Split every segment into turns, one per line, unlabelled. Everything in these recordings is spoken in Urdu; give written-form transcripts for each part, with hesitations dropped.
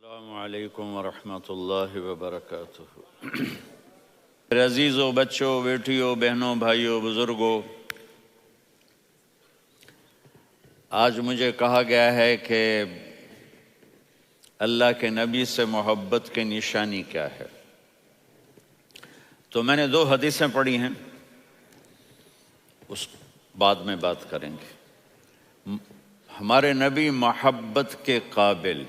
السلام علیکم ورحمۃ اللہ وبرکاتہ۔ میرے عزیزوں، بچوں، بیٹیوں، بہنوں، بھائیوں، بزرگوں، آج مجھے کہا گیا ہے کہ اللہ کے نبی سے محبت کی نشانی کیا ہے، تو میں نے 2 حدیثیں پڑھی ہیں، اس بعد میں بات کریں گے۔ ہمارے نبی محبت کے قابل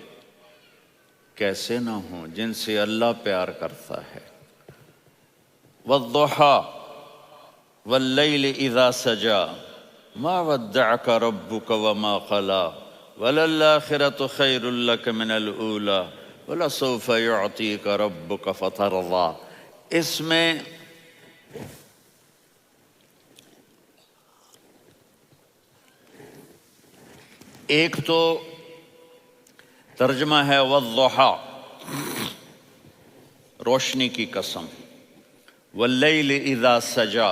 کیسے نہ ہوں جن سے اللہ پیار کرتا ہے۔ والضحیٰ واللیل اذا سجا ما ودعک ربک وما قلی وللآخرۃ خیر لک من الاولی ولسوف یعطیک ربک فترضی۔ اس میں ایک تو ترجمہ ہے والضحیٰ، روشنی کی قسم، واللیل اذا سجا،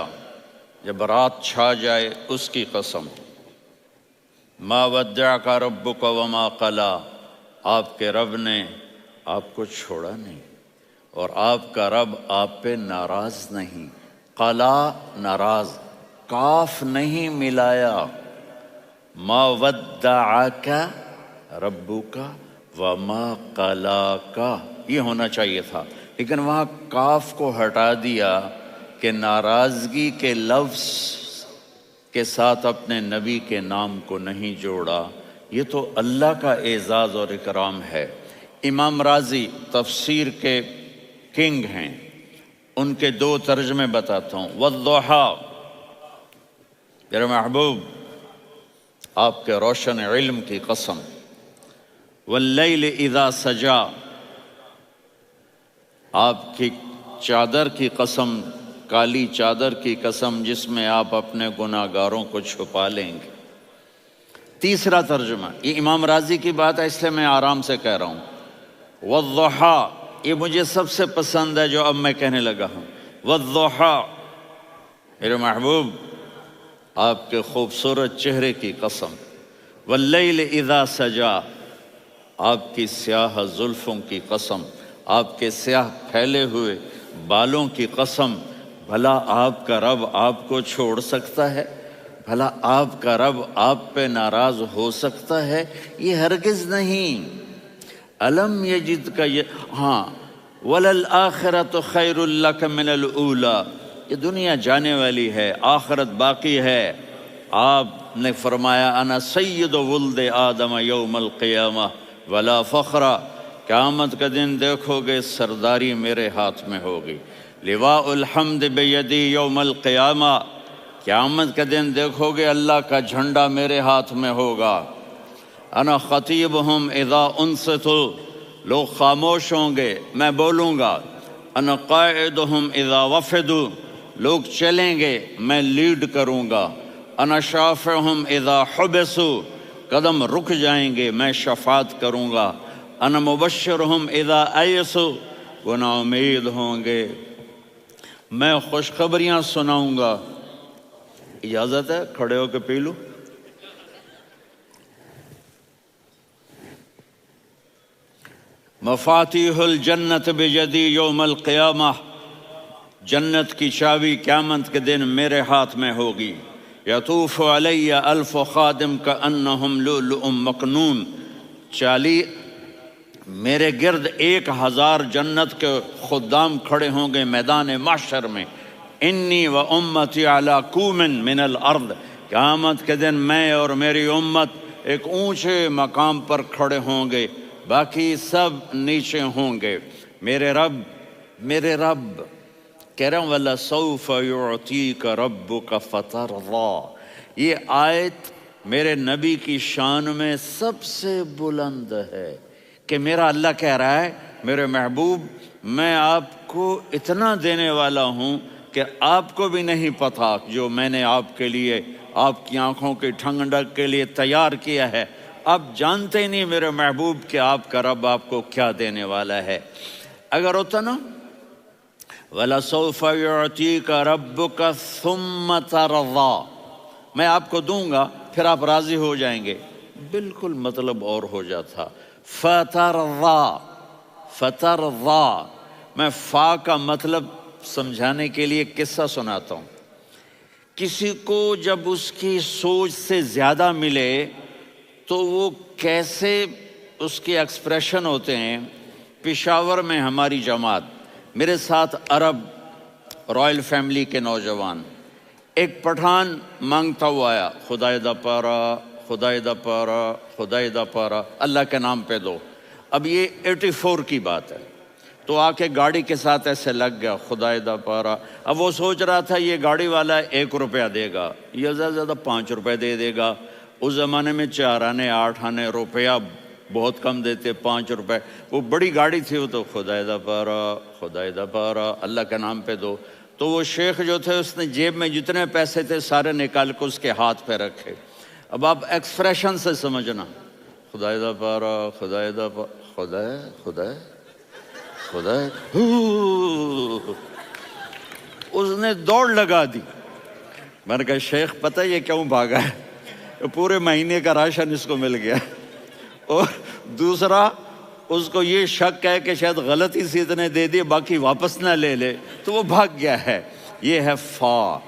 جب رات چھا جائے اس کی قسم، ما ودعک ربک وما قلی، آپ کے رب نے آپ کو چھوڑا نہیں اور آپ کا رب آپ پہ ناراض نہیں۔ قلا ناراض، کاف نہیں ملایا۔ ما ودعک ربک وما قلاک، یہ ہونا چاہیے تھا، لیکن وہاں کاف کو ہٹا دیا کہ ناراضگی کے لفظ کے ساتھ اپنے نبی کے نام کو نہیں جوڑا۔ یہ تو اللہ کا اعزاز اور اکرام ہے۔ امام راضی تفسیر کے کنگ ہیں، ان کے 2 ترجمے بتاتا ہوں۔ والضحیٰ، میرے محبوب آپ کے روشن علم کی قسم، واللیل اذا سجا، آپ کی چادر کی قسم، کالی چادر کی قسم جس میں آپ اپنے گناہگاروں کو چھپا لیں گے۔ تیسرا ترجمہ، یہ امام راضی کی بات ہے اس لیے میں آرام سے کہہ رہا ہوں۔ والضحیٰ، یہ مجھے سب سے پسند ہے جو اب میں کہنے لگا ہوں۔ والضحیٰ، میرے محبوب آپ کے خوبصورت چہرے کی قسم، واللیل اذا سجا، آپ کی سیاہ زلفوں کی قسم، آپ کے سیاہ پھیلے ہوئے بالوں کی قسم۔ بھلا آپ کا رب آپ کو چھوڑ سکتا ہے؟ بھلا آپ کا رب آپ پہ ناراض ہو سکتا ہے؟ یہ ہرگز نہیں۔ الم یجد کا ہاں، وللآخرۃ خیر لک من الاولی، یہ دنیا جانے والی ہے، آخرت باقی ہے۔ آپ نے فرمایا انا سید ولد آدم یوم القیامہ ولا فخر، قیامت کا دن دیکھو گے سرداری میرے ہاتھ میں ہوگی۔ لواء الحمد بیدی یوم القیامہ، قیامت کا دن دیکھو گے اللہ کا جھنڈا میرے ہاتھ میں ہوگا۔ انا خطیبہم اذا انصتوا، لوگ خاموش ہوں گے میں بولوں گا۔ انا قائدہم اذا وفدوا، لوگ چلیں گے میں لیڈ کروں گا۔ انا شافعہم اذا حبسوا، قدم رک جائیں گے میں شفاعت کروں گا۔ انا مبشرہم اذا ایسوا، وہ نا امید ہوں گے میں خوشخبریاں سناؤں گا۔ اجازت ہے کھڑے ہو کے پی لوں؟ مفاتیح الجنت بیدی یوم القیامہ، جنت کی چابی قیامت کے دن میرے ہاتھ میں ہوگی۔ یطوف علی الف خادم کانہم لؤلؤ مکنون، میرے گرد 1000 جنت کے خدام کھڑے ہوں گے میدان محشر میں۔ انی و امتی علی کوم من الارض، قیامت کے دن میں اور میری امت ایک اونچے مقام پر کھڑے ہوں گے، باقی سب نیچے ہوں گے۔ میرے رب کہہ رہا ہوں وَلَسَوْفَ يُعْطِيكَ رَبُّكَ فَتَرْضَىٰ، یہ آیت میرے نبی کی شان میں سب سے بلند ہے کہ میرا اللہ کہہ رہا ہے میرے محبوب میں آپ کو اتنا دینے والا ہوں کہ آپ کو بھی نہیں پتا جو میں نے آپ کے لیے، آپ کی آنکھوں کی ٹھنڈک کے لیے تیار کیا ہے۔ آپ جانتے نہیں میرے محبوب کہ آپ کا رب آپ کو کیا دینے والا ہے۔ اگر ہوتا نا وَلَسَوْفَ يُعْطِيكَ رَبُّكَ ثُمَّ تَرْضَىٰ، میں آپ کو دوں گا پھر آپ راضی ہو جائیں گے، بالکل مطلب اور ہو جاتا۔ فَتَرْضَىٰ، فترضا، میں فا کا مطلب سمجھانے کے لیے قصہ سناتا ہوں۔ کسی کو جب اس کی سوچ سے زیادہ ملے تو وہ کیسے اس کے ایکسپریشن ہوتے ہیں۔ پشاور میں ہماری جماعت، میرے ساتھ عرب رائل فیملی کے نوجوان، ایک پٹھان مانگتا ہوا آیا، خدائے دا پارا، خدائے دا پارا، خدائے دا پارا، اللہ کے نام پہ دو۔ اب یہ 84 کی بات ہے، تو آ کے گاڑی کے ساتھ ایسے لگ گیا، خدائے دا پارا۔ اب وہ سوچ رہا تھا یہ گاڑی والا 1 روپیہ دے گا یا زیادہ زیادہ 5 روپے دے دے گا۔ اس زمانے میں 4 آنے 8 آنے روپیہ بہت کم دیتے، 5 روپے، وہ بڑی گاڑی تھی، وہ تو خدائے دا پارا، خدائے دا پارا، اللہ کے نام پہ دو۔ تو وہ شیخ جو تھے اس نے جیب میں جتنے پیسے تھے سارے نکال کے اس کے ہاتھ پہ رکھے۔ اب آپ ایکسپریشن سے سمجھنا، خدائے دا پارا، خدائے دا پارا، خدائے خدائے خدائے، اس نے دوڑ لگا دی۔ میں نے کہا شیخ پتہ یہ کیوں بھاگا ہے؟ پورے مہینے کا راشن اس کو مل گیا، اور دوسرا اس کو یہ شک ہے کہ شاید غلطی سے اتنے دے دیے باقی واپس نہ لے لے، تو وہ بھاگ گیا ہے۔ یہ ہے فا،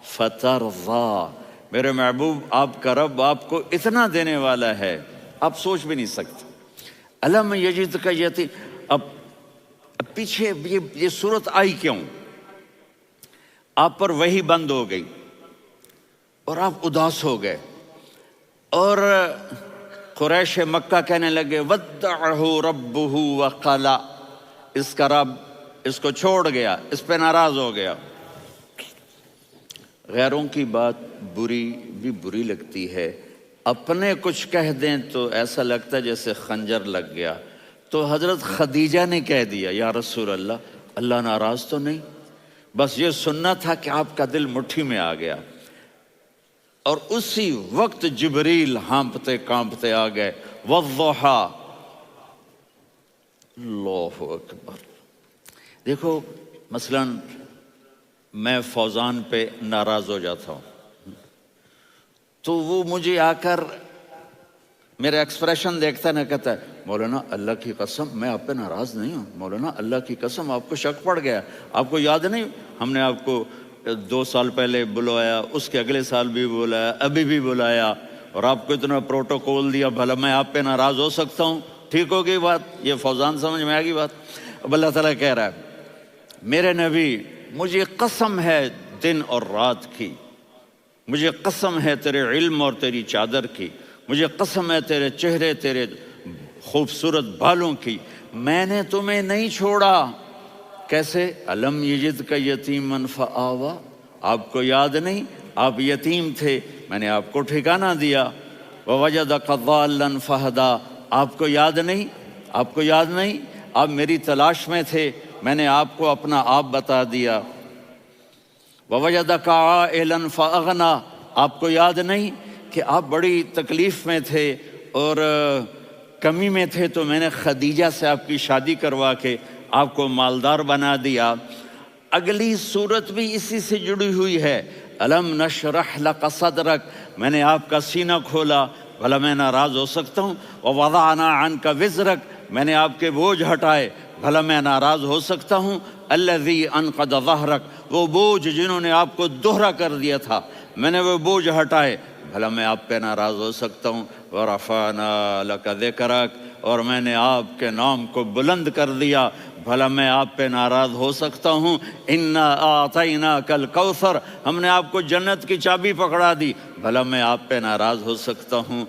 فترضا۔ میرے محبوب آپ کا رب آپ کو اتنا دینے والا ہے آپ سوچ بھی نہیں سکتے۔ الم یجدک یتیم، اب پیچھے یہ صورت آئی کیوں؟ آپ پر وحی بند ہو گئی اور آپ اداس ہو گئے، اور قریش مکہ کہنے لگے ودعہ ربہ وقلا، اس کا رب اس کو چھوڑ گیا، اس پہ ناراض ہو گیا۔ غیروں کی بات بری لگتی ہے، اپنے کچھ کہہ دیں تو ایسا لگتا ہے جیسے خنجر لگ گیا۔ تو حضرت خدیجہ نے کہہ دیا یا رسول اللہ، اللہ ناراض تو نہیں؟ بس یہ سننا تھا کہ آپ کا دل مٹھی میں آ گیا۔ اور اسی وقت جبریل ہانپتے کانپتے آ گئے، والضحی، اللہ اکبر۔ دیکھو مثلا میں فوزان پہ ناراض ہو جاتا ہوں تو وہ مجھے آ کر میرا ایکسپریشن دیکھتا ہے نا، کہتا ہے مولانا اللہ کی قسم میں آپ پہ ناراض نہیں ہوں، مولانا اللہ کی قسم آپ کو شک پڑ گیا، آپ کو یاد نہیں ہم نے آپ کو 2 سال پہلے بلایا، اس کے اگلے سال بھی بلایا، ابھی بھی بلایا، اور آپ کو اتنا پروٹوکول دیا، بھلا میں آپ پہ ناراض ہو سکتا ہوں؟ ٹھیک ہوگی بات؟ یہ فوزان سمجھ میں آ گئی بات؟ اب اللہ تعالیٰ کہہ رہا ہے میرے نبی مجھے قسم ہے دن اور رات کی، مجھے قسم ہے تیرے علم اور تیری چادر کی، مجھے قسم ہے تیرے چہرے تیرے خوبصورت بالوں کی، میں نے تمہیں نہیں چھوڑا۔ کیسے؟ الم یجدک یتیما فآویٰ، آپ کو یاد نہیں آپ یتیم تھے، میں نے آپ کو ٹھکانہ دیا۔ ووجدک ضالا فہدیٰ، آپ کو یاد نہیں، آپ کو یاد نہیں آپ میری تلاش میں تھے، میں نے آپ کو اپنا آپ بتا دیا۔ ووجدک عائلا فاغنیٰ، آپ کو یاد نہیں کہ آپ بڑی تکلیف میں تھے اور کمی میں تھے، تو میں نے خدیجہ سے آپ کی شادی کروا کے آپ کو مالدار بنا دیا۔ اگلی صورت بھی اسی سے جڑی ہوئی ہے، الم نشرح لک صدرک، میں نے آپ کا سینہ کھولا، بھلا میں ناراض ہو سکتا ہوں؟ ووضعنا عنک وزرک، میں نے آپ کے بوجھ ہٹائے، بھلا میں ناراض ہو سکتا ہوں؟ الذی انقض ظہرک، وہ بوجھ جنہوں نے آپ کو دوہرا کر دیا تھا، میں نے وہ بوجھ ہٹائے، بھلا میں آپ پہ ناراض ہو سکتا ہوں؟ ورفعنا لک ذکرک، اور میں نے آپ کے نام کو بلند کر دیا، بھلا میں آپ پہ ناراض ہو سکتا ہوں؟ انا اعطیناک الکوثر، ہم نے آپ کو جنت کی چابی پکڑا دی، بھلا میں آپ پہ ناراض ہو سکتا ہوں؟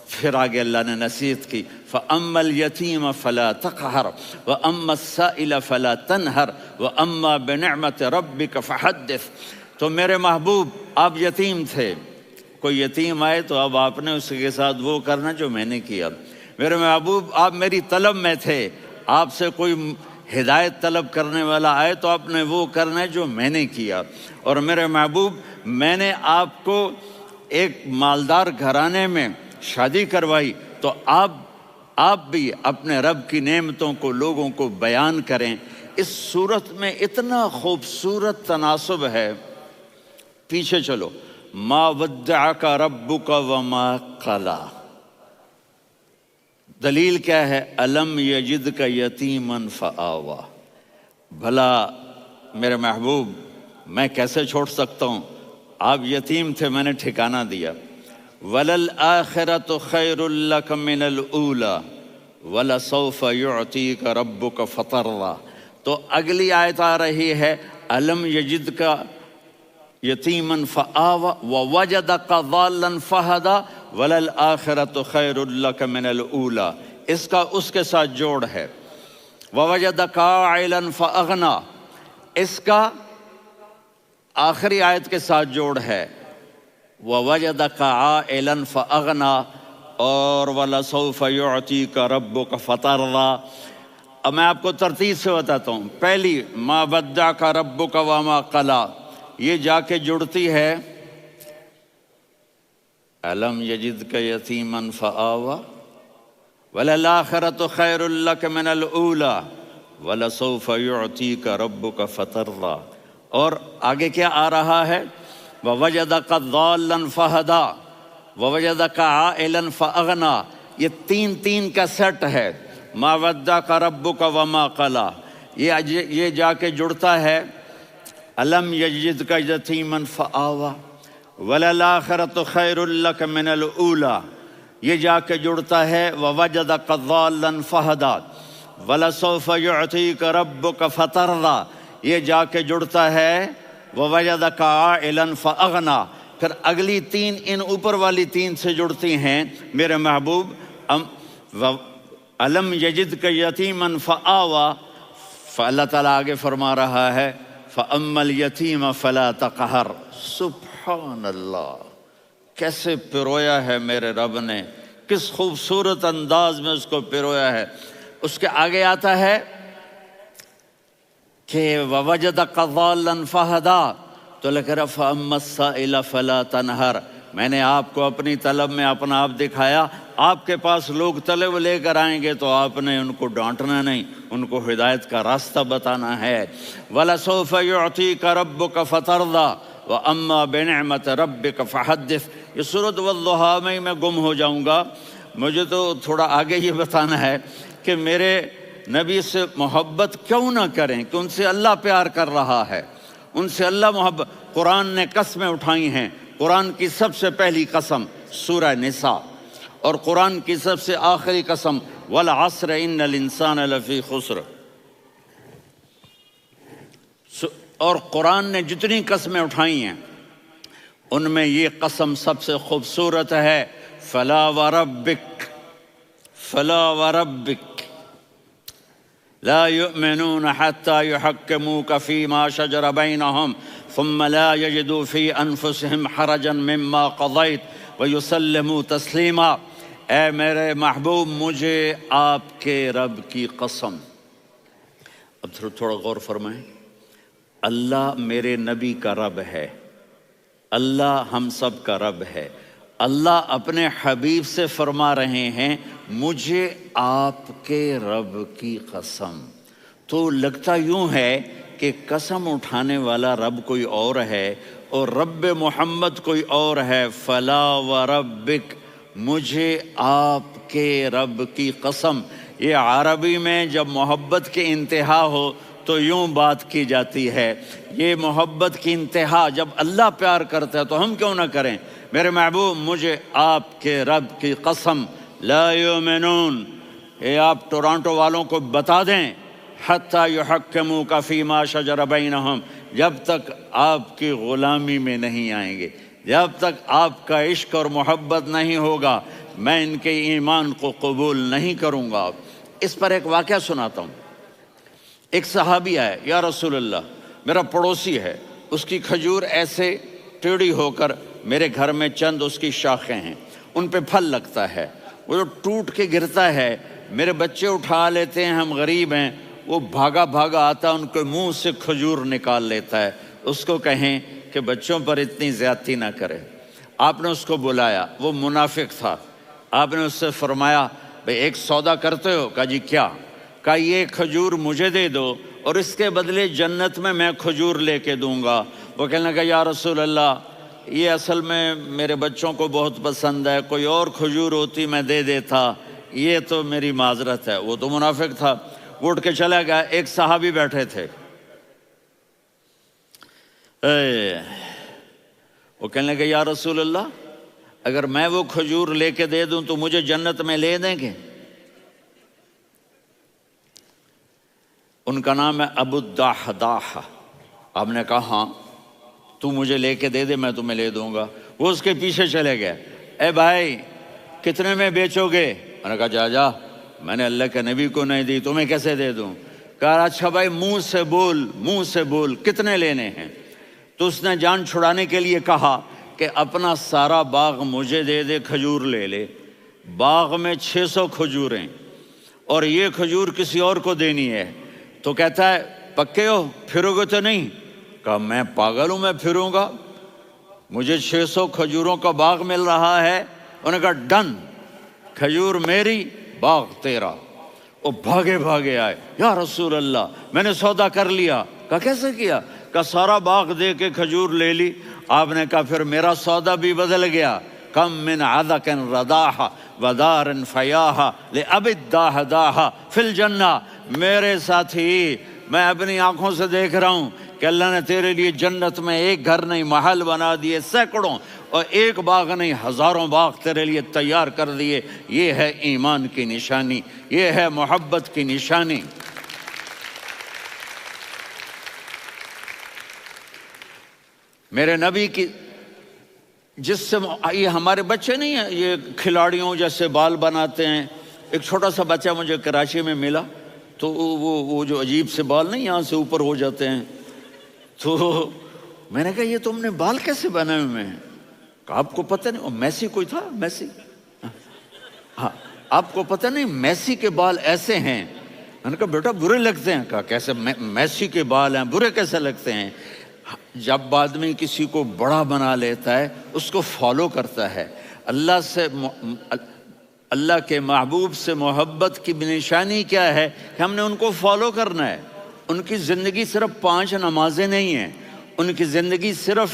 پھر آگے اللہ نے نصیحت کی، فَأَمَّا الْيَتِيمَ فَلَا تَقْهَرْ وَأَمَّا السَّائِلَ فَلَا تَنْهَرْ وَأَمَّا بِنِعْمَةِ رَبِّكَ فَحَدِّثْ۔ تو میرے محبوب آپ یتیم تھے، کوئی یتیم آئے تو اب آپ نے اس کے ساتھ وہ کرنا جو میں نے کیا۔ میرے محبوب آپ میری طلب میں تھے، آپ سے کوئی ہدایت طلب کرنے والا آئے تو آپ نے وہ کرنا ہے جو میں نے کیا۔ اور میرے محبوب میں نے آپ کو ایک مالدار گھرانے میں شادی کروائی، تو آپ بھی اپنے رب کی نعمتوں کو لوگوں کو بیان کریں۔ اس صورت میں اتنا خوبصورت تناسب ہے، پیچھے چلو، ما ودعک ربک وما قلی، دلیل کیا ہے؟ الم یجد کا یتیمن فآوا، بھلا میرے محبوب میں کیسے چھوڑ سکتا ہوں؟ آپ یتیم تھے، میں نے ٹھکانہ دیا۔ وَلَلْآخِرَةُ خَيْرٌ لَكَ مِنَ الْأُولَى وَلَسَوْفَ يُعْطِيكَ رَبُّكَ فَتَرْضَىٰ۔ تو اگلی آیت آ رہی ہے الم یجد کا یتیمن فآوا ووجدک ضالا فہدا وللآخرۃ خیر لک من الاولی، اس کا اس کے ساتھ جوڑ ہے۔ ووجدک عائلا فاغنا، اس کا آخری آیت کے ساتھ جوڑ ہے ووجدک عائلا فاغنا اور ولسوف یعطیک ربک فترضیٰ۔ اب میں آپ کو ترتیب سے بتاتا ہوں۔ پہلی ما ودعک ربک وما قلی، یہ جا کے جڑتی ہے الم یجدک یتیما فآوا وللآخرۃ خیر لک من الاولی ولسوف یعطیک ربک فترضیٰ۔ اور آگے کیا آ رہا ہے؟ ووجدک ضالا فہدا ووجدک عائلا فاغنا، یہ تین تین کا سیٹ ہے۔ ما ودعک ربک وما قلی، یہ جا کے جڑتا ہے الم یجدک یتیما فآوا وللآخرۃ خیر لک من الاولی، یہ جا کے جڑتا ہے ووجدک ضالا فہدا ولسوف یعطیک ربک فترضیٰ، یہ جا کے جڑتا ہے ووجدک عائلا فاغنا۔ پھر اگلی تین ان اوپر والی تین سے جڑتی ہیں میرے محبوب۔ الم یجدک یتیما فآوا، فاللہ تعالیٰ آگے فرما رہا ہے فَأَمَّا الْيَتِيمَ فَلَا تَقْهَرْ۔ سبحان اللہ، کیسے پرویا ہے میرے رب نے، کس خوبصورت انداز میں اس کو پرویا ہے۔ اس کے آگے آتا ہے کہ وَوَجَدَكَ ضَالًّا فَهَدَىٰ، تو لکھ رہا فَأَمَّا السَّائِلَ فَلَا تَنْهَرْ، میں نے آپ کو اپنی طلب میں اپنا آپ دکھایا۔ آپ کے پاس لوگ طلب لے کر آئیں گے تو آپ نے ان کو ڈانٹنا نہیں، ان کو ہدایت کا راستہ بتانا ہے۔ وَلَسَوْفَ يُعْطِيكَ رَبُّكَ فَتَرْضَىٰ وَأَمَّا بِنِعْمَةِ رَبِّكَ فَحَدِّثْ۔ یہ سورۃ والضحیٰ میں گم ہو جاؤں گا، مجھے تو تھوڑا آگے یہ بتانا ہے کہ میرے نبی سے محبت کیوں نہ کریں، کہ ان سے اللہ پیار کر رہا ہے، ان سے اللہ محبت۔ قرآن نے قسمیں اٹھائی ہیں، قرآن کی سب سے پہلی قسم سورہ نساء، اور قرآن کی سب سے آخری قسم والعصر ان الانسان لفی خسر۔ اور قرآن نے جتنی قسمیں اٹھائی ہیں ان میں یہ قسم سب سے خوبصورت ہے، فلا وربک فلا وربک لا يؤمنون حتى يحكموك فيما شجر بينهم ثم لا يجدوا في أنفسهم حرجا مما قضيت ويسلموا تسلیما۔ اے میرے محبوب، مجھے آپ کے رب کی قسم۔ اب تھوڑا غور فرمائیں، اللہ میرے نبی کا رب ہے، اللہ ہم سب کا رب ہے۔ اللہ اپنے حبیب سے فرما رہے ہیں مجھے آپ کے رب کی قسم۔ تو لگتا یوں ہے کہ قسم اٹھانے والا رب کوئی اور ہے اور رب محمد کوئی اور ہے۔ فلا وربک، مجھے آپ کے رب کی قسم۔ یہ عربی میں جب محبت کی انتہا ہو تو یوں بات کی جاتی ہے، یہ محبت کی انتہا جب اللہ پیار کرتا ہے تو ہم کیوں نہ کریں۔ میرے محبوب، مجھے آپ کے رب کی قسم، لا یؤمنون، یہ آپ ٹورانٹو والوں کو بتا دیں، حتی یحکموک فیما شجر بینہم، جب تک آپ کی غلامی میں نہیں آئیں گے، جب تک آپ کا عشق اور محبت نہیں ہوگا، میں ان کے ایمان کو قبول نہیں کروں گا۔ اس پر ایک واقعہ سناتا ہوں۔ ایک صحابی آئے، یا رسول اللہ، میرا پڑوسی ہے، اس کی کھجور ایسے ٹیڑھی ہو کر میرے گھر میں چند اس کی شاخیں ہیں، ان پہ پھل لگتا ہے، وہ جو ٹوٹ کے گرتا ہے، میرے بچے اٹھا لیتے ہیں، ہم غریب ہیں، وہ بھاگا بھاگا آتا ہے، ان کے منہ سے کھجور نکال لیتا ہے۔ اس کو کہیں کہ بچوں پر اتنی زیادتی نہ کرے۔ آپ نے اس کو بلایا، وہ منافق تھا، آپ نے اس سے فرمایا بھئی ایک سودا کرتے ہو؟ کہا جی کیا؟ کہا یہ کھجور مجھے دے دو اور اس کے بدلے جنت میں کھجور لے کے دوں گا۔ وہ کہنے لگا یا رسول اللہ، یہ اصل میں میرے بچوں کو بہت پسند ہے، کوئی اور کھجور ہوتی میں دے دیتا، یہ تو میری معذرت ہے، وہ تو منافق تھا، وہ اٹھ کے چلا گیا۔ ایک صحابی بیٹھے تھے، وہ کہنے لگے یا رسول اللہ اگر میں وہ کھجور لے کے دے دوں تو مجھے جنت میں لے دیں گے؟ ان کا نام ہے ابو الدحداح۔ آپ نے کہا ہاں تو مجھے لے کے دے دے میں تمہیں لے دوں گا۔ وہ اس کے پیچھے چلے گئے، اے بھائی کتنے میں بیچو گے؟ میں نے کہا جا میں نے اللہ کے نبی کو نہیں دی، تمہیں کیسے دے دوں؟ کہا اچھا بھائی منہ سے بول کتنے لینے ہیں؟ تو اس نے جان چھڑانے کے لیے کہا کہ اپنا سارا باغ مجھے دے دے، کھجور لے لے۔ باغ میں 600 کھجوریں اور یہ کھجور کسی اور کو دینی ہے۔ تو کہتا ہے پکے ہو، پھرو گے تو نہیں؟ کہا میں پاگل ہوں، میں پھروں گا؟ مجھے 600 کھجوروں کا باغ مل رہا ہے۔ انہوں نے کہا ڈن، کھجور میری باغ تیرا۔ وہ بھاگے آئے، یا رسول اللہ میں نے سودا کر لیا۔ کہا کیسے کیا؟ کہا سارا باغ دے کے کھجور لے لی۔ آپ نے کہا پھر میرا سودا بھی بدل گیا۔ کم من عذق رداح ودار فیاح لأبی الدحداح فی الجنہ۔ میرے ساتھی میں اپنی آنکھوں سے دیکھ رہا ہوں کہ اللہ نے تیرے لیے جنت میں ایک گھر نہیں محل بنا دیے سینکڑوں، اور ایک باغ نہیں ہزاروں باغ تیرے لیے تیار کر دیے۔ یہ ہے ایمان کی نشانی، یہ ہے محبت کی نشانی۔ میرے نبی کی جس سے یہ ہمارے بچے نہیں ہیں یہ کھلاڑیوں جیسے بال بناتے ہیں۔ ایک چھوٹا سا بچہ مجھے کراچی میں ملا، تو وہ جو عجیب سے بال نہیں یہاں سے اوپر ہو جاتے ہیں، تو میں نے کہا یہ تم نے بال کیسے بنائے ہوئے ہیں؟ کہا آپ کو پتہ نہیں؟ میسی کوئی تھا، میسی، ہاں آپ کو پتہ نہیں میسی کے بال ایسے ہیں؟ میں نے کہا بیٹا برے لگتے ہیں۔ کہا کیسے؟ میسی کے بال ہیں برے کیسے لگتے ہیں؟ جب آدمی کسی کو بڑا بنا لیتا ہے اس کو فالو کرتا ہے۔ اللہ کے محبوب سے محبت کی نشانی کیا ہے کہ ہم نے ان کو فالو کرنا ہے۔ ان کی زندگی صرف 5 نمازیں نہیں ہیں، ان کی زندگی صرف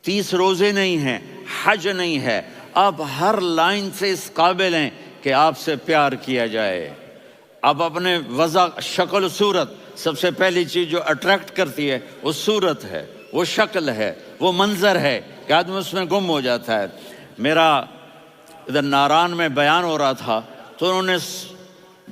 30 روزے نہیں ہیں، حج نہیں ہے۔ آپ ہر لائن سے اس قابل ہیں کہ آپ سے پیار کیا جائے۔ آپ اپنے وضع، شکل و صورت، سب سے پہلی چیز جو اٹریکٹ کرتی ہے وہ صورت ہے، وہ شکل ہے، وہ منظر ہے کہ آدمی اس میں گم ہو جاتا ہے۔ میرا ادھر ناران میں بیان ہو رہا تھا تو انہوں نے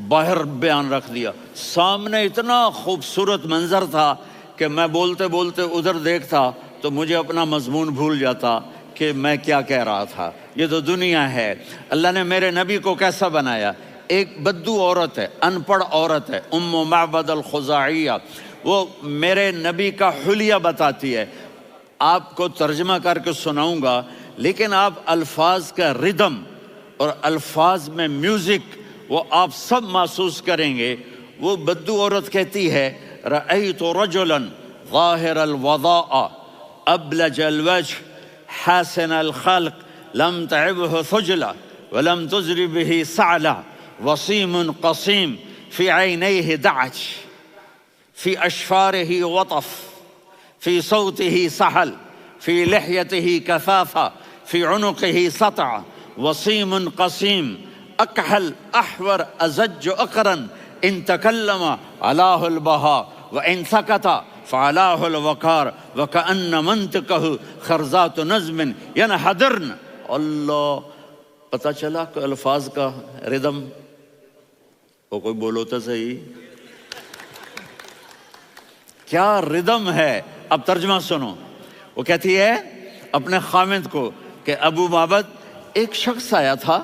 باہر بیان رکھ دیا، سامنے اتنا خوبصورت منظر تھا کہ میں بولتے بولتے ادھر دیکھتا تو مجھے اپنا مضمون بھول جاتا کہ میں کیا کہہ رہا تھا۔ یہ تو دنیا ہے۔ اللہ نے میرے نبی کو کیسا بنایا؟ ایک بدو عورت ہے، ان پڑھ عورت ہے، ام معبد الخزاعیہ، وہ میرے نبی کا حلیہ بتاتی ہے۔ آپ کو ترجمہ کر کے سناؤں گا، لیکن آپ الفاظ کا ردم اور الفاظ میں میوزک وہ آپ سب محسوس کریں گے۔ وہ بدو عورت کہتی ہے رأیت رجلا ظاہر الوضاء ابلج الوجه حاسن الخلق لم تعبه ثجلة ولم تزر به سعلة وصيم قصيم في عينيه دعج في أشفاره وطف في صوته سحل في لحيته كثافة في عنقه سطع وصيم قصيم أكحل أحور أزج أقرن إن تكلم علاه البهاء وإن سكت فعلاه الوقار وكأن منطقه خرزات نظم ينحدرن۔ اللہ، پتہ چلا کہ الفاظ کا ردم، وہ کوئی بولو تو صحیح، کیا ردم ہے۔ اب ترجمہ سنو۔ وہ کہتی ہے اپنے خامد کو کہ ابو معبد ایک شخص آیا تھا،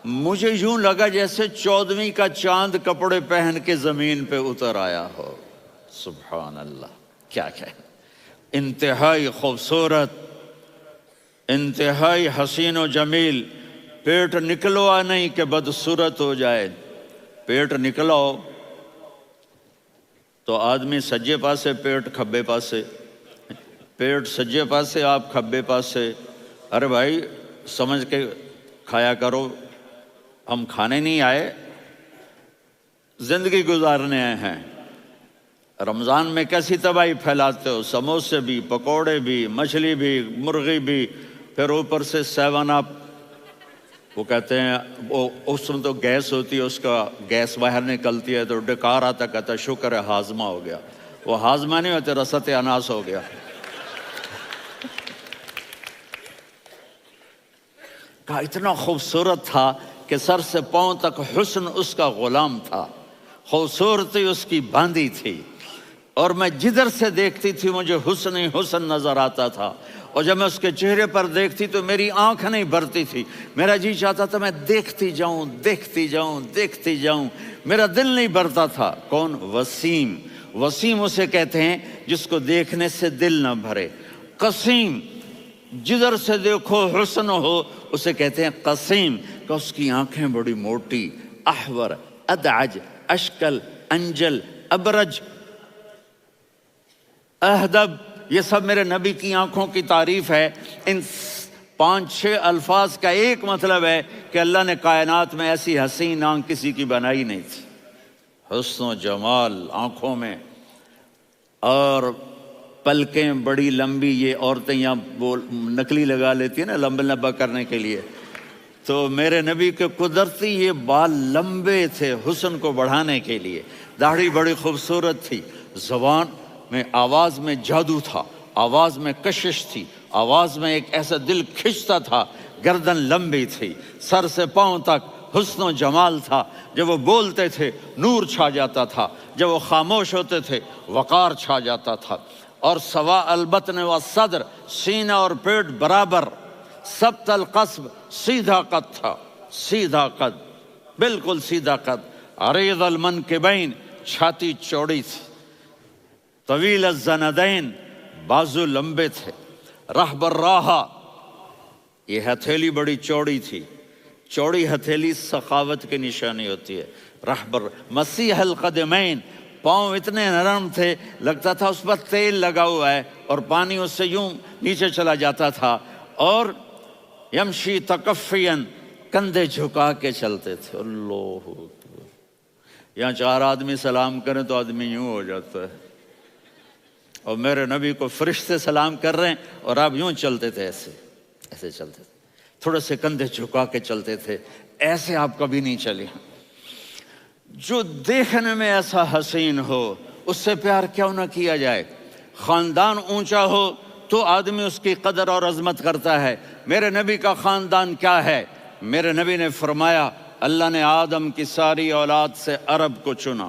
مجھے یوں لگا جیسے 14ویں کا چاند کپڑے پہن کے زمین پہ اتر آیا ہو۔ سبحان اللہ، کیا انتہائی خوبصورت، انتہائی حسین و جمیل۔ پیٹ نکلوا نہیں کہ بدصورت ہو جائے، پیٹ نکلاؤ تو آدمی سجے پاسے پیٹ کھبے پاسے، پیٹ سجے پاسے آپ کھبے پاسے۔ ارے بھائی سمجھ کے کھایا کرو، ہم کھانے نہیں آئے، زندگی گزارنے آئے ہیں۔ رمضان میں کیسی تباہی پھیلاتے ہو، سموسے بھی، پکوڑے بھی، مچھلی بھی، مرغی بھی، پھر اوپر سے 7 اپ۔ وہ کہتے ہیں وہ اس میں تو گیس ہوتی ہے، اس کا گیس باہر نکلتی ہے تو ڈکار آتا، کہتا ہے شکر ہے ہاضمہ ہو گیا. وہ ہاضمہ نہیں ہوتا، رسط اناس ہو گیا. کہا اتنا خوبصورت تھا کہ سر سے پاؤں تک حسن اس کا غلام تھا، خوبصورتی اس کی باندھی تھی، اور میں جدھر سے دیکھتی تھی مجھے حسن ہی حسن نظر آتا تھا. اور جب میں اس کے چہرے پر دیکھتی تو میری آنکھ نہیں بھرتی تھی، میرا جی چاہتا تھا میں دیکھتی جاؤں دیکھتی جاؤں دیکھتی جاؤں، میرا دل نہیں بھرتا تھا. کون؟ وسیم. وسیم اسے کہتے ہیں جس کو دیکھنے سے دل نہ بھرے. قسیم، جدھر سے دیکھو حسن ہو، اسے کہتے ہیں قسیم، کہ اس کی آنکھیں بڑی موٹی، احور، ادعج، اشکل، انجل، ابرج، اہدب، یہ سب میرے نبی کی آنکھوں کی تعریف ہے. ان 5-6 الفاظ کا ایک مطلب ہے کہ اللہ نے کائنات میں ایسی حسین آنکھ کسی کی بنائی نہیں تھی. حسن و جمال آنکھوں میں، اور پلکیں بڑی لمبی. یہ عورتیں یہاں وہ نکلی لگا لیتی ہیں نا لمبا لمبا کرنے کے لیے، تو میرے نبی کے قدرتی یہ بال لمبے تھے حسن کو بڑھانے کے لیے. داڑھی بڑی خوبصورت تھی. زبان میں، آواز میں جادو تھا، آواز میں کشش تھی، آواز میں ایک ایسا دل کھنچتا تھا. گردن لمبی تھی، سر سے پاؤں تک حسن و جمال تھا. جب وہ بولتے تھے نور چھا جاتا تھا، جب وہ خاموش ہوتے تھے وقار چھا جاتا تھا. اور سوا البطن و صدر، سینہ اور پیٹ برابر، سبت القصب، سیدھا قد تھا، سیدھا قد، بالکل سیدھا قد. عریض المنکبین، چھاتی چوڑی تھی. طویل الزندین، بازو لمبے تھے. رحب الراحہ، یہ ہتھیلی بڑی چوڑی تھی. چوڑی ہتھیلی سخاوت کی نشانی ہوتی ہے. رحب مسیح القدمین، پاؤں اتنے نرم تھے لگتا تھا اس پر تیل لگا ہوا ہے، اور پانی اس سے یوں نیچے چلا جاتا تھا. اور یمشی تکفین، کندھے جھکا کے چلتے تھے. اللہ اکبر. یہاں 4 آدمی سلام کریں تو آدمی یوں ہو جاتا ہے، اور میرے نبی کو فرشتے سلام کر رہے ہیں اور آپ یوں چلتے تھے، ایسے ایسے چلتے تھے، تھوڑے سے کندھے جھکا کے چلتے تھے. ایسے آپ کبھی نہیں چلے. جو دیکھنے میں ایسا حسین ہو اس سے پیار کیوں نہ کیا جائے. خاندان اونچا ہو تو آدمی اس کی قدر اور عظمت کرتا ہے. میرے نبی کا خاندان کیا ہے؟ میرے نبی نے فرمایا اللہ نے آدم کی ساری اولاد سے عرب کو چنا،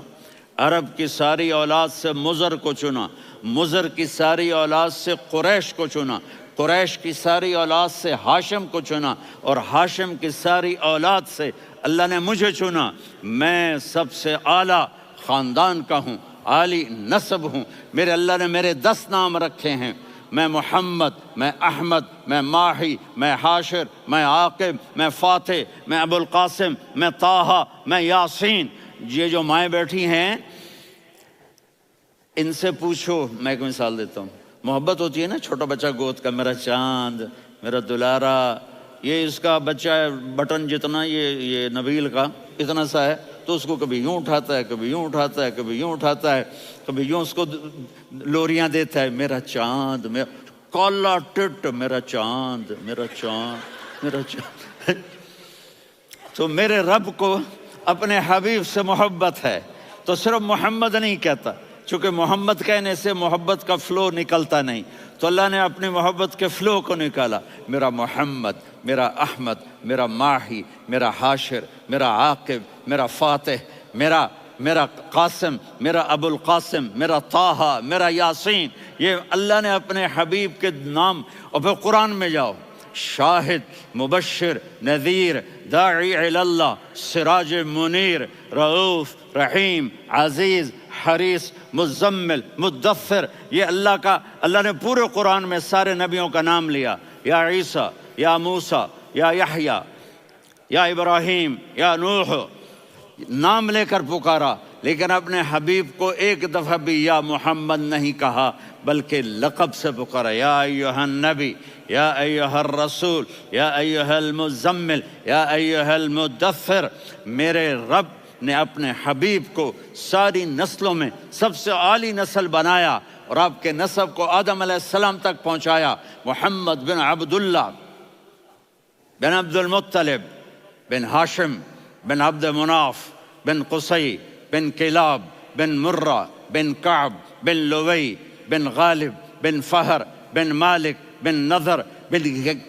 عرب کی ساری اولاد سے مضر کو چنا، مضر کی ساری اولاد سے قریش کو چنا، قریش کی ساری اولاد سے ہاشم کو چنا، اور ہاشم کی ساری اولاد سے اللہ نے مجھے چنا. میں سب سے اعلیٰ خاندان کا ہوں، عالی نسب ہوں. میرے اللہ نے میرے 10 نام رکھے ہیں. میں محمد، میں احمد، میں ماہی، میں حاشر، میں عاقب، میں فاتح، میں ابو القاسم، میں طٰہٰ، میں یاسین. یہ جو مائیں بیٹھی ہیں ان سے پوچھو. میں ایک مثال دیتا ہوں. محبت ہوتی ہے نا چھوٹا بچہ گود کا، میرا چاند، میرا دلارا. یہ اس کا بچہ بٹن جتنا، یہ نبیل کا اتنا سا ہے، تو اس کو کبھی یوں اٹھاتا ہے، کبھی یوں اٹھاتا ہے، کبھی یوں اٹھاتا ہے، کبھی یوں اس کو لوریاں دیتا ہے. میرا چاند، میرا کالا ٹٹ، میرا چاند، میرا چاند، میرا چاند. تو میرے رب کو اپنے حبیب سے محبت ہے تو صرف محمد نہیں کہتا، چونکہ محمد کہنے سے محبت کا فلو نکلتا نہیں، تو اللہ نے اپنی محبت کے فلو کو نکالا. میرا محمد، میرا احمد، میرا ماہی، میرا حاشر، میرا عاقب، میرا فاتح، میرا قاسم، میرا ابو القاسم، میرا طٰہٰ، میرا یاسین. یہ اللہ نے اپنے حبیب کے نام. اور پھر قرآن میں جاؤ، شاہد، مبشر، نذیر، داعی الی اللہ، سراج منیر، رؤوف، رحیم، عزیز، حریص، مزمل، مدثر. یہ اللہ نے پورے قرآن میں سارے نبیوں کا نام لیا. یا عیسیٰ، یا موسیٰ، یا یحییٰ، یا ابراہیم، یا نوح، نام لے کر پکارا. لیکن اپنے حبیب کو ایک دفعہ بھی یا محمد نہیں کہا بلکہ لقب سے پکارا. یا ایھا النبی، یا ایھا الرسول، یا ایھا المزمل، یا ایھا المدثر. میرے رب نے اپنے حبیب کو ساری نسلوں میں سب سے عالی نسل بنایا اور آپ کے نسب کو آدم علیہ السلام تک پہنچایا. محمد بن عبداللہ بن عبد المطلب بن ہاشم بن عبد مناف بن قصی بن کلاب بن مرہ بن کعب بن لوی بن غالب بن فہر بن مالک بن نضر بن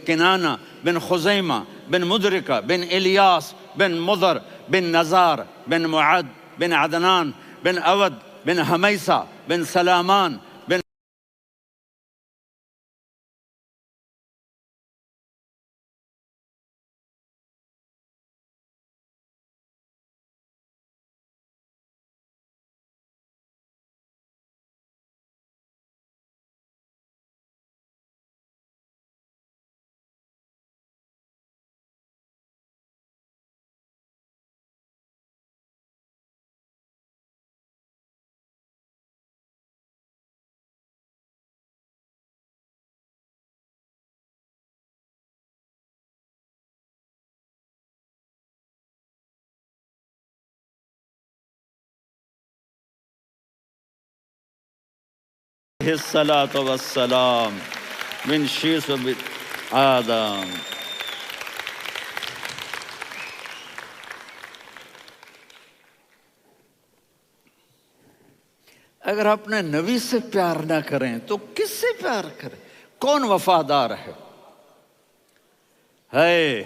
کنانہ بن خزیمہ بن مدرکہ بن الیاس بن مضر بن نزار بن معد بن عدنان بن اود بن حمیسہ بن سلامان بن الصلاة والسلام من شیس و آدم. اگر اپنے نبی سے پیار نہ کریں تو کس سے پیار کریں؟ کون وفادار ہے؟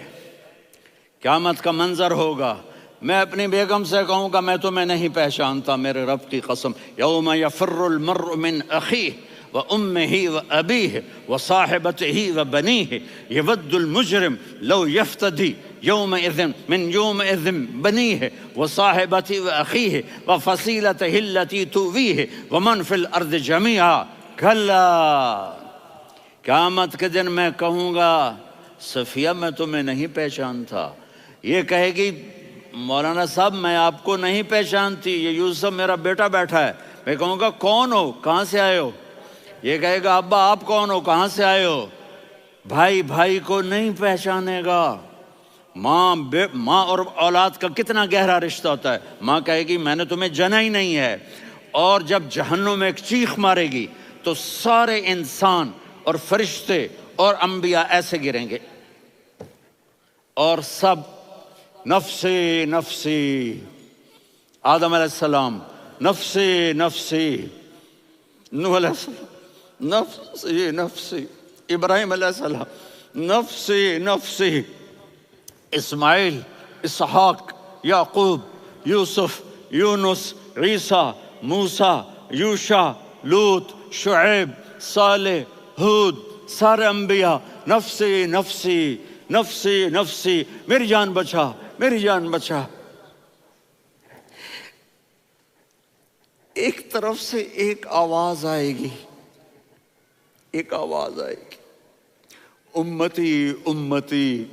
قیامت کا منظر ہوگا، میں اپنی بیگم سے کہوں گا میں تمہیں نہیں پہچانتا، میرے رب کی قسم، یوم یفر المرء من اخیہ وامہ وابیہ وصاحبتہ وبنیہ یود المجرم لو یفتدی یومئذ من یومئذ بنیہ وصاحبتہ واخیہ وفصیلتہ التی تؤویہ ومن فی الارض جمیعا کلا. قیامت کے دن میں کہوں گا صفیہ میں تمہیں نہیں پہچانتا، یہ کہے گی مولانا صاحب میں آپ کو نہیں پہچانتی، یہ یوسف میرا بیٹا بیٹھا ہے. میں کہوں گا کون ہو، کہاں سے آئے ہو؟ یہ کہے گا ابا آپ کون ہو، کہاں سے آئے ہو؟ بھائی بھائی کو نہیں پہچانے گا. ماں اور اولاد کا کتنا گہرا رشتہ ہوتا ہے. ماں کہے گی میں نے تمہیں جنا ہی نہیں ہے. اور جب جہنم میں ایک چیخ مارے گی تو سارے انسان اور فرشتے اور انبیاء ایسے گریں گے اور سب نفسی نفسی. آدم علیہ السلام نفسی نفسی، نوح علیہ السلام نفسی نفسی، ابراہیم علیہ السلام نفسی نفسی، اسماعیل، اسحاق، یعقوب، یوسف، یونس، عیسیٰ، موسیٰ، یوشع، لوط، شعیب، صالح، ہود، سارے انبیاء نفسی نفسی نفسی نفسی، میری جان بچا میری جان بچا. ایک طرف سے ایک آواز آئے گی، ایک آواز آئے گی، امتی امتی.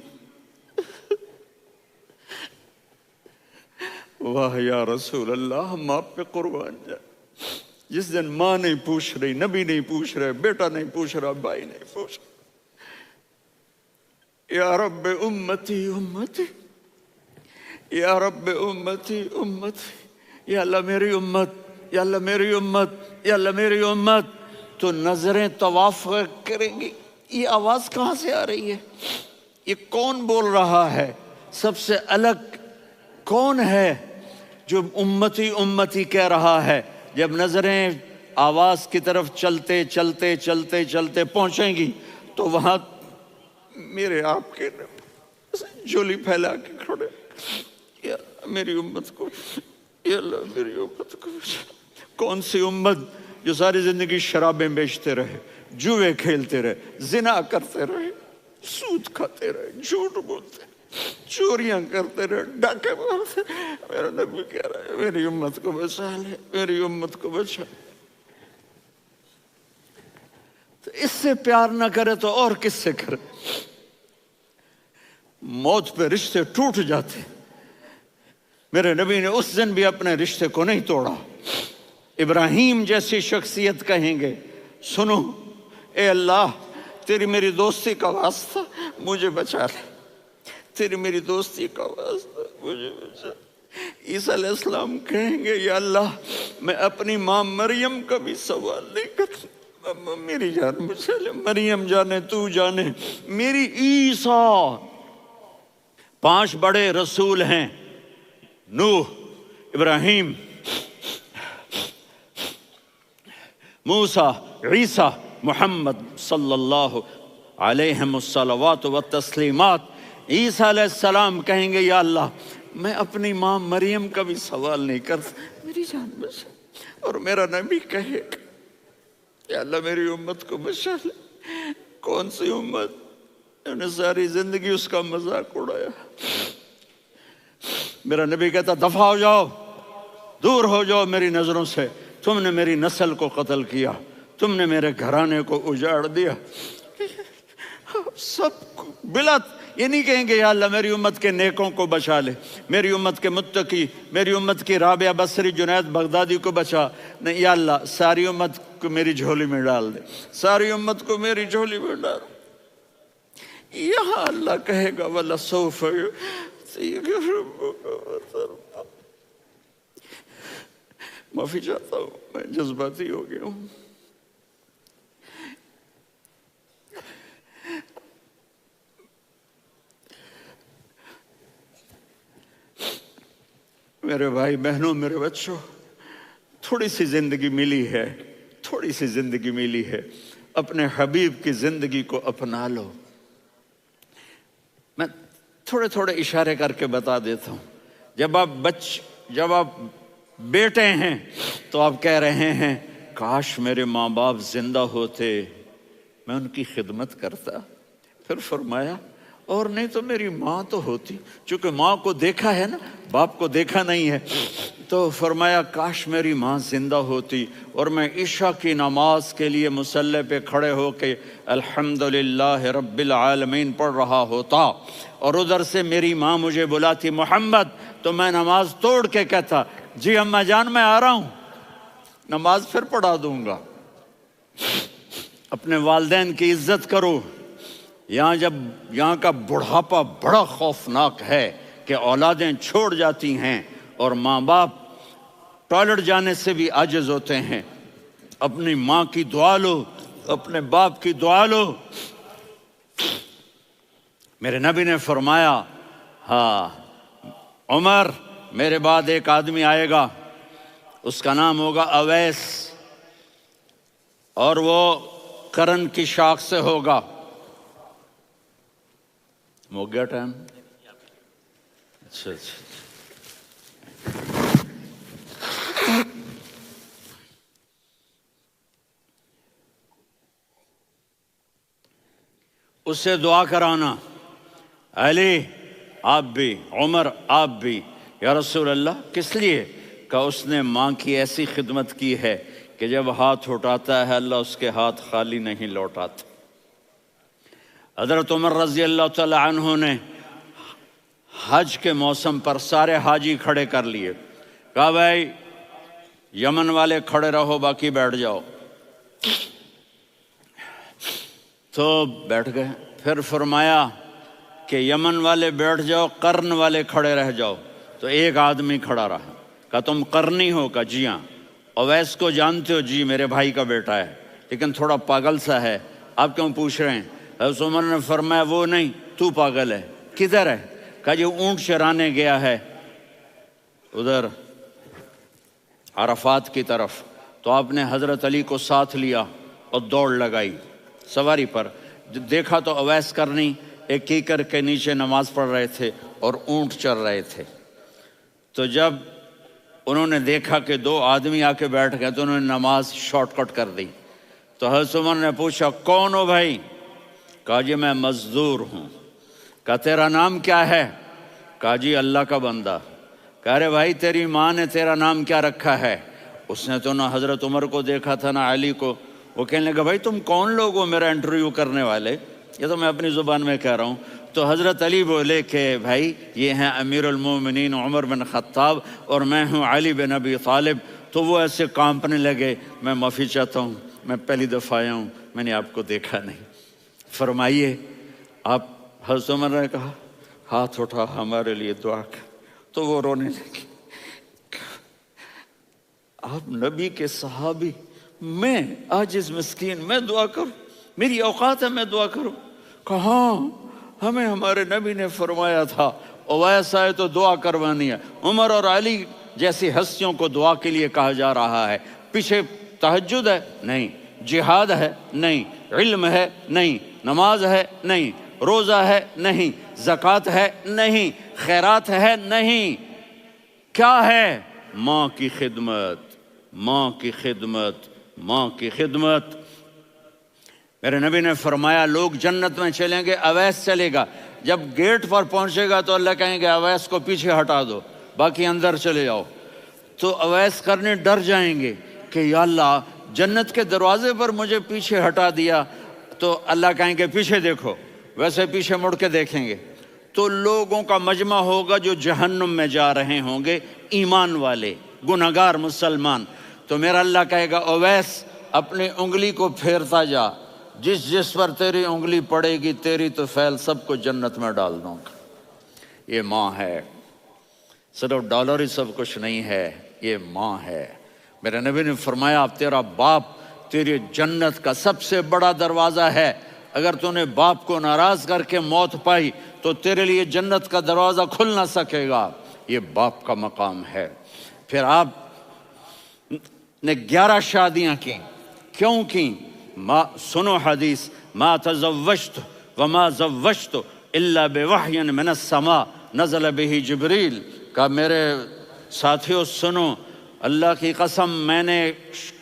واہ یا رسول اللہ، ہم آپ پہ قربان جائیں. جس دن ماں نہیں پوچھ رہی، نبی نہیں پوچھ رہے، بیٹا نہیں پوچھ رہا، بھائی نہیں پوچھ رہا، یا رب امتی امتی، یا رب امتی امتی، یا اللہ میری امت، یا اللہ میری امت، یا اللہ میری امت. تو نظریں طواف کریں گی، یہ آواز کہاں سے آ رہی ہے؟ یہ کون بول رہا ہے؟ سب سے الگ کون ہے جو امتی امتی کہہ رہا ہے؟ جب نظریں آواز کی طرف چلتے چلتے چلتے چلتے پہنچیں گی تو وہاں میرے آپ کے جولی پھیلا کے کھڑے، یا میری امت کو، یا اللہ میری امت کو. کون سی امت جو ساری زندگی شرابیں بیچتے رہے، جوئے کھیلتے رہے، زنا کرتے رہے، سود کھاتے رہے، جھوٹ بولتے، چوریاں کرتے رہے، ڈاکے مارتے. میرا نبی کہہ رہا ہے میری امت کو بچا لے، میری امت کو بچا. تو اس سے پیار نہ کرے تو اور کس سے کرے؟ موت پہ رشتے ٹوٹ جاتے. میرے نبی نے اس دن بھی اپنے رشتے کو نہیں توڑا. ابراہیم جیسی شخصیت کہیں گے سنو اے اللہ تیری میری دوستی کا واسطہ مجھے بچا لے، تیری میری دوستی کا واسطہ مجھے بچا. عیسیٰ علیہ السلام کہیں گے یا اللہ میں اپنی ماں مریم کا بھی سوال نہیں کرتا، میری جان بچا لے. مریم جانے تو جانے، میری عیسیٰ 5 بڑے رسول ہیں، نوح، ابراہیم، موسیٰ، عیسیٰ، محمد صلی اللہ علیہ الصلوات والتسلیمات۔ عیسیٰ علیہ السلام کہیں گے یا اللہ میں اپنی ماں مریم کا بھی سوال نہیں کرتا، میری جان بچا۔ اور میرا نبی کہے گا یا اللہ میری امت کو بچا لے۔ کون سی امت؟ انہوں نے ساری زندگی اس کا مذاق اڑایا۔ میرا نبی کہتا دفع ہو جاؤ، دور ہو جاؤ میری نظروں سے، تم نے میری نسل کو قتل کیا، تم نے میرے گھرانے کو اجاڑ دیا۔ سب بلا یہ نہیں کہیں گے یا اللہ میری امت کے نیکوں کو بچا لے، میری امت کے متقی، میری امت کی رابعہ بصری، جنید بغدادی کو بچا، نہیں یا اللہ ساری امت کو میری جھولی میں ڈال دے، ساری امت کو میری جھولی میں ڈال۔ یہاں اللہ کہے گا وَلَسَوْفَ يُعْطِيكَ رَبُّكَ فَتَرْضَىٰ۔ معافی چاہتا ہوں، میں جذباتی ہو گیا ہوں۔ میرے بھائی بہنوں، میرے بچوں، تھوڑی سی زندگی ملی ہے، تھوڑی سی زندگی ملی ہے، اپنے حبیب کی زندگی کو اپنا لو۔ میں تھوڑے تھوڑے اشارے کر کے بتا دیتا ہوں۔ جب آپ بیٹے ہیں تو آپ کہہ رہے ہیں کاش میرے ماں باپ زندہ ہوتے، میں ان کی خدمت کرتا۔ پھر فرمایا اور نہیں تو میری ماں تو ہوتی، چونکہ ماں کو دیکھا ہے نا، باپ کو دیکھا نہیں ہے، تو فرمایا کاش میری ماں زندہ ہوتی اور میں عشاء کی نماز کے لیے مصلی پہ کھڑے ہو کے الحمدللہ رب العالمین پڑھ رہا ہوتا، اور ادھر سے میری ماں مجھے بلاتی محمد، تو میں نماز توڑ کے کہتا جی اماں جان میں آ رہا ہوں، نماز پھر پڑھا دوں گا۔ اپنے والدین کی عزت کرو۔ یہاں کا بڑھاپا بڑا خوفناک ہے کہ اولادیں چھوڑ جاتی ہیں اور ماں باپ ٹوائلٹ جانے سے بھی عاجز ہوتے ہیں۔ اپنی ماں کی دعا لو، اپنے باپ کی دعا لو۔ میرے نبی نے فرمایا ہاں عمر میرے بعد ایک آدمی آئے گا، اس کا نام ہوگا اویس، اور وہ کرن کی شاخ سے ہوگا۔ ہو گیا ٹائم؟ اچھا اس سے دعا کرانا، علی آپ بھی، عمر آپ بھی، یا رسول اللہ کس لیے؟ کہ اس نے ماں کی ایسی خدمت کی ہے کہ جب ہاتھ اٹھاتا ہے اللہ اس کے ہاتھ خالی نہیں لوٹاتا۔ حضرت عمر رضی اللہ تعالی عنہ نے حج کے موسم پر سارے حاجی کھڑے کر لیے، کہا بھائی یمن والے کھڑے رہو باقی بیٹھ جاؤ، تو بیٹھ گئے۔ پھر فرمایا کہ یمن والے بیٹھ جاؤ، قرن والے کھڑے رہ جاؤ، تو ایک آدمی کھڑا رہا۔ کہا تم قرنی ہو؟ کہا جی ہاں۔ اویس کو جانتے ہو؟ جی میرے بھائی کا بیٹا ہے لیکن تھوڑا پاگل سا ہے، آپ کیوں پوچھ رہے ہیں؟ حضرت عمر نے فرمایا وہ نہیں، تو پاگل ہے۔ کدھر ہے؟ کہا جی اونٹ چرانے گیا ہے ادھر عرفات کی طرف۔ تو آپ نے حضرت علی کو ساتھ لیا اور دوڑ لگائی سواری پر۔ دیکھا تو اویس کرنی ایک کیکر کے نیچے نماز پڑھ رہے تھے اور اونٹ چر رہے تھے۔ تو جب انہوں نے دیکھا کہ 2 آدمی آ کے بیٹھ گئے تو انہوں نے نماز شارٹ کٹ کر دی۔ تو حضرت عمر نے پوچھا کون ہو بھائی؟ کہا جی میں مزدور ہوں۔ کہا تیرا نام کیا ہے؟ کہا جی اللہ کا بندہ۔ کہا رے بھائی تیری ماں نے تیرا نام کیا رکھا ہے؟ اس نے تو نہ حضرت عمر کو دیکھا تھا نہ علی کو۔ وہ کہنے لگا بھائی تم کون لوگ ہو میرا انٹرویو کرنے والے؟ یہ تو میں اپنی زبان میں کہہ رہا ہوں۔ تو حضرت علی بولے کہ بھائی یہ ہیں امیر المومنین عمر بن خطاب اور میں ہوں علی بن ابی طالب۔ تو وہ ایسے کانپنے لگے، میں معافی چاہتا ہوں، میں پہلی دفعہ آیا ہوں، میں نے آپ کو دیکھا نہیں، فرمائیے آپ۔ حضرت عمر نے کہا ہاتھ اٹھا ہمارے لیے دعا کر۔ تو وہ رونے لگے۔ آپ نبی کے صحابی، میں عاجز مسکین، میں دعا کروں؟ میری اوقات ہے میں دعا کروں؟ کہاں ہمیں ہمارے نبی نے فرمایا تھا اویس آئے تو دعا کروانی ہے۔ عمر اور علی جیسی ہستیوں کو دعا کے لیے کہا جا رہا ہے۔ پیچھے تہجد ہے؟ نہیں۔ جہاد ہے؟ نہیں۔ علم ہے؟ نہیں۔ نماز ہے؟ نہیں۔ روزہ ہے؟ نہیں۔ زکوٰۃ ہے؟ نہیں۔ خیرات ہے؟ نہیں۔ کیا ہے؟ ماں کی خدمت، ماں کی خدمت، ماں کی خدمت۔ میرے نبی نے فرمایا لوگ جنت میں چلیں گے، اویس چلے گا، جب گیٹ پر پہنچے گا تو اللہ کہیں گے اویس کو پیچھے ہٹا دو، باقی اندر چلے جاؤ۔ تو اویس کرنے ڈر جائیں گے کہ یا اللہ جنت کے دروازے پر مجھے پیچھے ہٹا دیا، تو اللہ کہیں گے پیچھے دیکھو، ویسے پیچھے مڑ کے دیکھیں گے تو لوگوں کا مجمع ہوگا جو جہنم میں جا رہے ہوں گے، ایمان والے، گنہگار مسلمان۔ تو میرا اللہ کہے گا اویس اپنی انگلی کو پھیرتا جا، جس جس پر تیری انگلی پڑے گی تیری تو فیل سب کو جنت میں ڈال دوں گا۔ یہ ماں ہے، صرف ڈالر ہی سب کچھ نہیں ہے، یہ ماں ہے۔ میرے نبی نے فرمایا تیرا باپ تیری جنت کا سب سے بڑا دروازہ ہے، اگر تو نے باپ کو ناراض کر کے موت پائی تو تیرے لیے جنت کا دروازہ کھل نہ سکے گا، یہ باپ کا مقام ہے۔ پھر آپ نے 11 شادیاں کی، کیوں کی؟ سنو حدیث، ما تزوجت وما زوجت الا بوحی من السماء نزل به جبریل۔ کہا میرے ساتھیوں سنو، اللہ کی قسم میں نے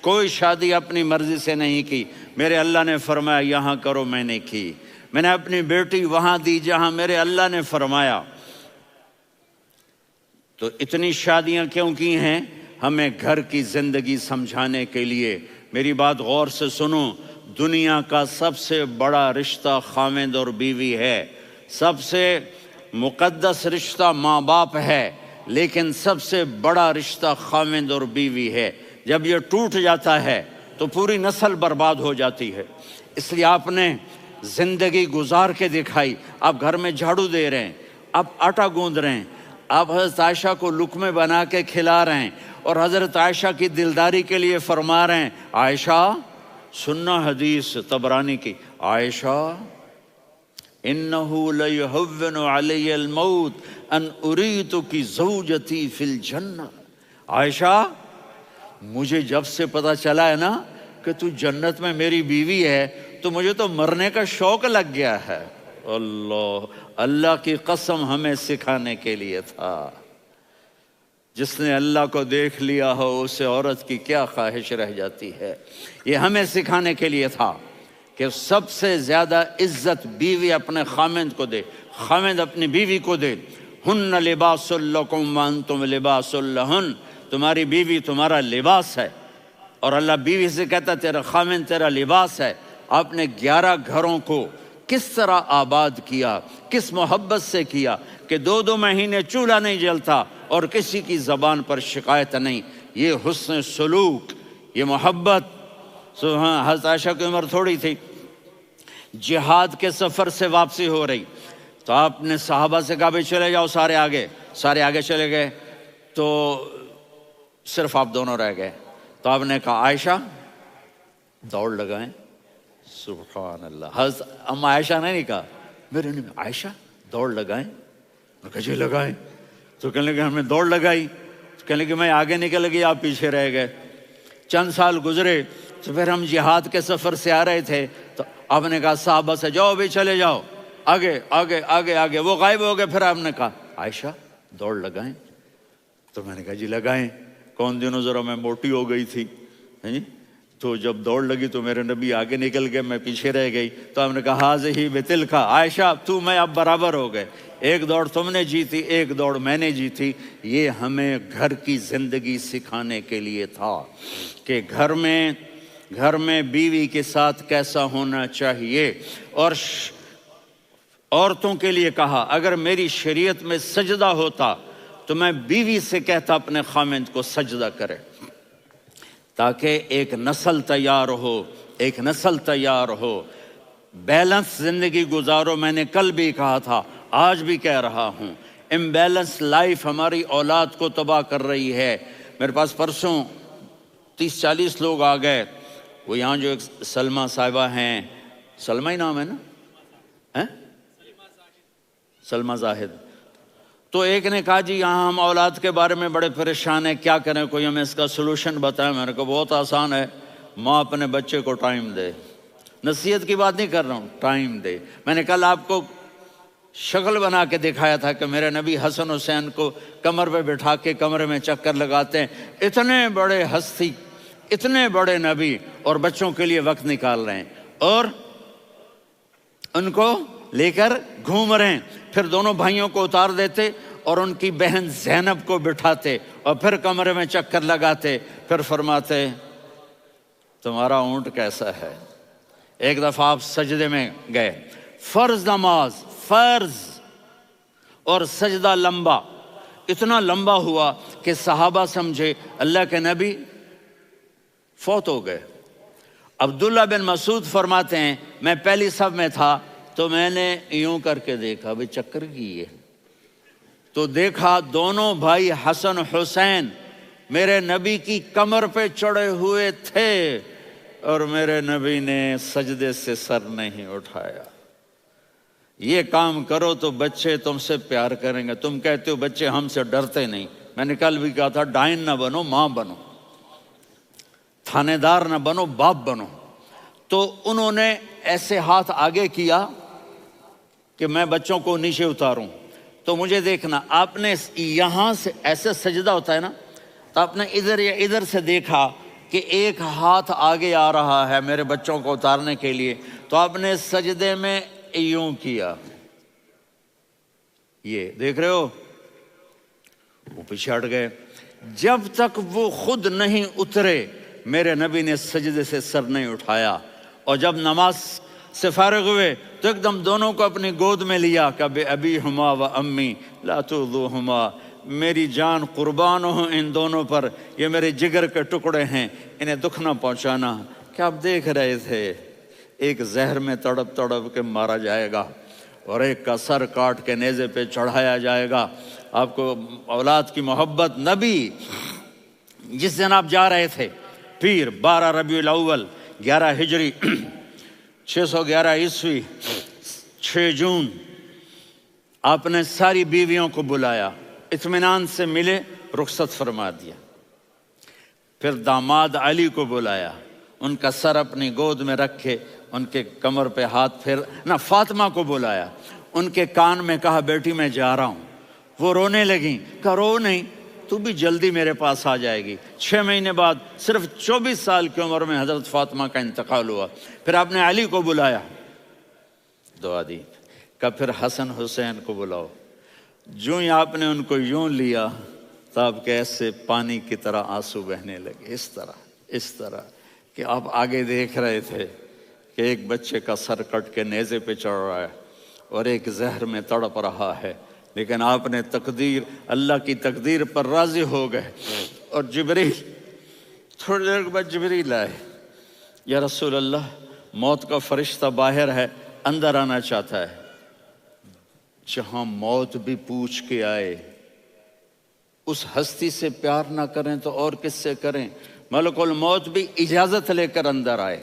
کوئی شادی اپنی مرضی سے نہیں کی، میرے اللہ نے فرمایا یہاں کرو، میں نے کی۔ میں نے اپنی بیٹی وہاں دی جہاں میرے اللہ نے فرمایا۔ تو اتنی شادیاں کیوں کی ہیں؟ ہمیں گھر کی زندگی سمجھانے کے لیے۔ میری بات غور سے سنو، دنیا کا سب سے بڑا رشتہ خاوند اور بیوی ہے، سب سے مقدس رشتہ ماں باپ ہے، لیکن سب سے بڑا رشتہ خاوند اور بیوی ہے۔ جب یہ ٹوٹ جاتا ہے تو پوری نسل برباد ہو جاتی ہے۔ اس لیے آپ نے زندگی گزار کے دکھائی۔ آپ گھر میں جھاڑو دے رہے ہیں، آپ آٹا گوندھ رہے ہیں، آپ حضرت عائشہ کو لقمے بنا کے کھلا رہے ہیں، اور حضرت عائشہ کی دلداری کے لیے فرما رہے ہیں عائشہ، سننا حدیث طبرانی کی، عائشہ انہو لیہون علی الموت ان اریتک زوجتی فی الجنہ۔ عائشہ مجھے جب سے پتا چلا ہے نا کہ تو جنت میں میری بیوی ہے تو مجھے تو مرنے کا شوق لگ گیا ہے۔ اللہ کی قسم ہمیں سکھانے کے لیے تھا۔ جس نے اللہ کو دیکھ لیا ہو اسے عورت کی کیا خواہش رہ جاتی ہے۔ یہ ہمیں سکھانے کے لیے تھا کہ سب سے زیادہ عزت بیوی اپنے خاوند کو دے، خاوند اپنی بیوی کو دے۔ ہن لباس لکم وانتم لباس لہن، تمہاری بیوی تمہارا لباس ہے، اور اللہ بیوی سے کہتا تیرا خاوند تیرا لباس ہے۔ آپ نے 11 گھروں کو کس طرح آباد کیا، کس محبت سے کیا کہ 2 مہینے چولہا نہیں جلتا اور کسی کی زبان پر شکایت نہیں۔ یہ حسن سلوک، یہ محبت۔ حضرت عائشہ کی عمر تھوڑی تھی، جہاد کے سفر سے واپسی ہو رہی، تو آپ نے صحابہ سے کہا بھائی چلے جاؤ سارے آگے چلے گئے، تو صرف آپ دونوں رہ گئے۔ تو آپ نے کہا عائشہ دوڑ لگائیں۔ سبحان اللہ، حضرت اما عائشہ نے نہیں کہا، میرے نے عائشہ دوڑ لگائیں، میں کہا جی لگائیں۔ تو کہنے لگے ہمیں دوڑ لگائی، تو کہنے لگے میں آگے نکل گئی آپ پیچھے رہ گئے۔ چند سال گزرے تو پھر ہم جہاد کے سفر سے آ رہے تھے، تو آپ نے کہا صحابہ سے جاؤ بھی چلے جاؤ آگے آگے آگے آگے، وہ غائب ہو گئے۔ پھر آپ نے کہا عائشہ دوڑ لگائیں، تو میں نے کہا جی لگائیں۔ کون دنوں ذرا میں موٹی ہو گئی تھی، تو جب دوڑ لگی تو میرے نبی آگے نکل گئے، میں پیچھے رہ گئی۔ تو ہم نے کہا ہاذہ بتلک، عائشہ تو میں اب برابر ہو گئے، ایک دوڑ تم نے جیتی ایک دوڑ میں نے جیتی۔ یہ ہمیں گھر کی زندگی سکھانے کے لیے تھا کہ گھر میں بیوی کے ساتھ کیسا ہونا چاہیے۔ اور عورتوں کے لیے کہا اگر میری شریعت میں سجدہ ہوتا تو میں بیوی سے کہتا اپنے خاوند کو سجدہ کرے، تاکہ ایک نسل تیار ہو، بیلنس زندگی گزارو۔ میں نے کل بھی کہا تھا، آج بھی کہہ رہا ہوں، امبیلنس لائف ہماری اولاد کو تباہ کر رہی ہے۔ میرے پاس پرسوں 30-40 لوگ آ گئے، وہ یہاں جو ایک سلمہ صاحبہ ہیں، سلمہ ہی نام ہے نا، سلمہ زاہد. تو ایک نے کہا جی یہاں ہم اولاد کے بارے میں بڑے پریشان ہیں، کیا کریں، کوئی ہمیں اس کا سلوشن بتائیں. میں نے کہا بہت آسان ہے، ماں اپنے بچے کو ٹائم دے. نصیحت کی بات نہیں کر رہا ہوں، ٹائم دے. میں نے کل آپ کو شکل بنا کے دکھایا تھا کہ میرے نبی حسن حسین کو کمر پہ بٹھا کے کمرے میں چکر لگاتے ہیں. اتنے بڑے ہستی، اتنے بڑے نبی، اور بچوں کے لیے وقت نکال رہے ہیں اور ان کو لے کر گھوم رہے ہیں. پھر دونوں بھائیوں کو اتار دیتے اور ان کی بہن زینب کو بٹھاتے اور پھر کمرے میں چکر لگاتے. پھر فرماتے تمہارا اونٹ کیسا ہے. ایک دفعہ آپ سجدے میں گئے، فرض نماز، فرض، اور سجدہ لمبا، اتنا لمبا ہوا کہ صحابہ سمجھے اللہ کے نبی فوت ہو گئے. عبداللہ بن مسعود فرماتے ہیں میں پہلی صف میں تھا تو میں نے یوں کر کے دیکھا، بھئی چکر کی ہے، تو دیکھا دونوں بھائی حسن حسین میرے نبی کی کمر پہ چڑھے ہوئے تھے اور میرے نبی نے سجدے سے سر نہیں اٹھایا. یہ کام کرو تو بچے تم سے پیار کریں گے. تم کہتے ہو بچے ہم سے ڈرتے نہیں. میں نے کل بھی کہا تھا ڈائن نہ بنو، ماں بنو، تھانے دار نہ بنو، باپ بنو. تو انہوں نے ایسے ہاتھ آگے کیا کہ میں بچوں کو نیچے اتاروں. تو مجھے دیکھنا، آپ نے یہاں سے ایسے سجدہ ہوتا ہے نا، تو آپ نے ادھر یا ادھر سے دیکھا کہ ایک ہاتھ آگے آ رہا ہے میرے بچوں کو اتارنے کے لیے، تو آپ نے سجدے میں یوں کیا. یہ دیکھ رہے ہو، وہ پیچھے ہٹ گئے. جب تک وہ خود نہیں اترے میرے نبی نے سجدے سے سر نہیں اٹھایا. اور جب نماز سے فارغ ہوئے تو ایک دم دونوں کو اپنی گود میں لیا کہ بے ابی ہما و امی لا تؤذوہما، میری جان قربان ہو ان دونوں پر، یہ میرے جگر کے ٹکڑے ہیں، انہیں دکھ نہ پہنچانا. کیا آپ دیکھ رہے تھے ایک زہر میں تڑپ تڑپ کے مارا جائے گا اور ایک کا سر کاٹ کے نیزے پہ چڑھایا جائے گا. آپ کو اولاد کی محبت. نبی جس دن آپ جا رہے تھے پیر 12 ربیع الاول 11 ہجری 611 عیسوی 6 جون، آپ نے ساری بیویوں کو بلایا، اطمینان سے ملے، رخصت فرما دیا. پھر داماد علی کو بلایا، ان کا سر اپنی گود میں رکھے، ان کے کمر پہ ہاتھ پھیر نہ. فاطمہ کو بلایا، ان کے کان میں کہا بیٹی میں جا رہا ہوں. وہ رونے لگیں، کہا رو نہیں، تو بھی جلدی میرے پاس آ جائے گی. 6 مہینے بعد صرف 24 سال کی عمر میں حضرت فاطمہ کا انتقال ہوا. پھر آپ نے علی کو بلایا، دعا دی. کہ پھر حسن حسین کو بلاؤ. جو ہی آپ نے ان کو یوں لیا تو آپ کے ایسے پانی کی طرح آنسو بہنے لگے، اس طرح کہ آپ آگے دیکھ رہے تھے کہ ایک بچے کا سر کٹ کے نیزے پہ چڑھ رہا ہے اور ایک زہر میں تڑپ رہا ہے. لیکن آپ نے تقدیر، اللہ کی تقدیر پر راضی ہو گئے. اور جبریل تھوڑی دیر کے بعد جبریل آئے، یا رسول اللہ موت کا فرشتہ باہر ہے، اندر آنا چاہتا ہے. جہاں موت بھی پوچھ کے آئے، اس ہستی سے پیار نہ کریں تو اور کس سے کریں. ملک الموت بھی اجازت لے کر اندر آئے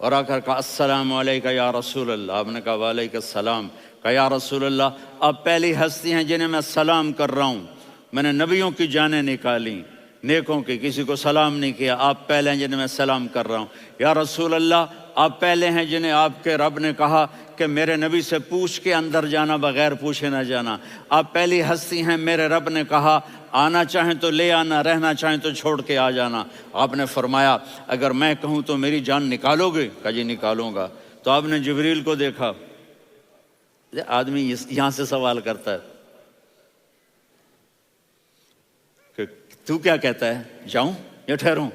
اور آ کر کہا السلام علیکہ یا رسول اللہ. آپ نے کہا وعلیکم السلام. کہا یا رسول اللہ آپ پہلی ہستی ہیں جنہیں میں سلام کر رہا ہوں. میں نے نبیوں کی جانیں نکالی، نیکوں کی، کسی کو سلام نہیں کیا، آپ پہلے ہیں جنہیں میں سلام کر رہا ہوں. یا رسول اللہ آپ پہلے ہیں جنہیں آپ کے رب نے کہا کہ میرے نبی سے پوچھ کے اندر جانا، بغیر پوچھے نہ جانا. آپ پہلی ہستی ہیں میرے رب نے کہا آنا چاہیں تو لے آنا، رہنا چاہیں تو چھوڑ کے آ جانا. آپ نے فرمایا اگر میں کہوں تو میری جان نکالو گے؟ کہا جی نکالوں گا. تو آپ نے جبریل کو دیکھا. آدمی یہاں سے سوال کرتا ہے کہ تو کیا کہتا ہے، جاؤں یا ٹھہروں؟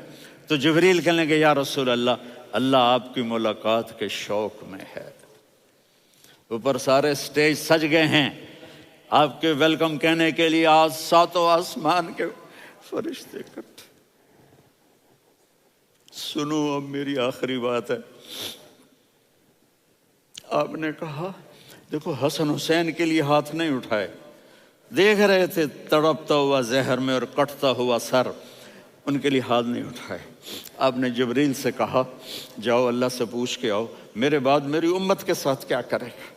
تو جبریل کہنے لگے یا رسول اللہ اللہ آپ کی ملاقات کے شوق میں ہے. اوپر سارے سٹیج سج گئے ہیں آپ کے ویلکم کہنے کے لیے. آج 7 آسمان کے فرشتے اکٹھے. سنو اب میری آخری بات ہے. آپ نے کہا دیکھو حسن حسین کے لیے ہاتھ نہیں اٹھائے، دیکھ رہے تھے تڑپتا ہوا زہر میں اور کٹتا ہوا سر، ان کے لیے ہاتھ نہیں اٹھائے. آپ نے جبریل سے کہا جاؤ اللہ سے پوچھ کے آؤ میرے بعد میری امت کے ساتھ کیا کرے گا.